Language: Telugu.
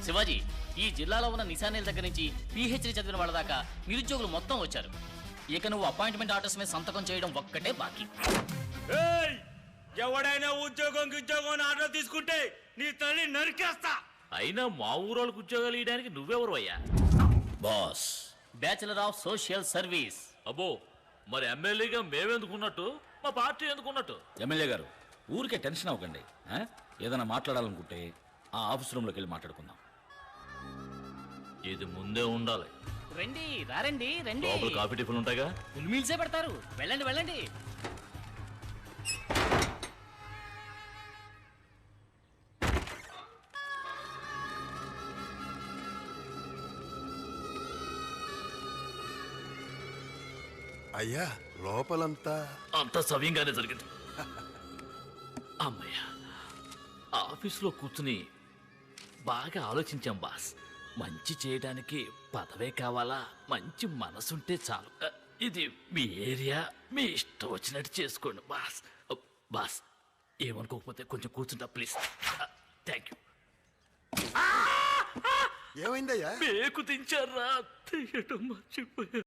శివాజీ, ఈ జిల్లాలో ఉన్న నిశానేల దగ్గర నుంచి పిహెచ్డి చదివిన వాళ్ళ దాకా నిరుద్యోగులు మొత్తం వచ్చారు. ఇక నువ్వు అపాయింట్మెంట్ ఆర్డర్స్ మీద సంతకం చేయడం ఒక్కటే బాకీ. ఎవడైనా ఉద్యోగం ఆర్డర్ తీసుకుంటే నీ తల్లి నరికేస్తా. అయినా మా ఊరోళ్ళకి ఉద్యోగాలు ఇవ్వడానికి నువ్వెవరు అయ్యా? Boss, bachelor of social service. అబ్బో, మరి ఎమ్మెల్యేగా మేమెందుకున్నట్టు, మా పార్టీ ఎందుకున్నట్టు? ఎమ్మెల్యే గారు, ఊరికే టెన్షన్ అవ్వకండి. ఏదైనా మాట్లాడాలనుకుంటే ఆ ఆఫీస్ రూమ్లోకి వెళ్ళి మాట్లాడుకుందాం. ఇది ముందే ఉండాలి. రండి, రండి. లోపల కాఫీ టిఫిన్ ఉంటాయిగా? ఫుల్ మీల్సే పెడతారు. వెళ్ళండి వెళ్ళండి. అయ్యా, లోపలంతా అంతా సవ్యంగానే జరిగింది. అమ్మయ్య, ఆఫీసులో కూర్చుని బాగా ఆలోచించాం బాస్. మంచి చేయడానికి పదవే కావాలా, మంచి మనసుంటే చాలు. ఇది మీ ఏరియా, మీ ఇష్టం వచ్చినట్టు చేసుకోండి బాస్. బాస్, ఏమనుకోకపోతే కొంచెం కూర్చుంటా ప్లీజ్. Thank you. ఏమైందయ్యా? మేకు దించారా? తీయటం మర్చిపోయా.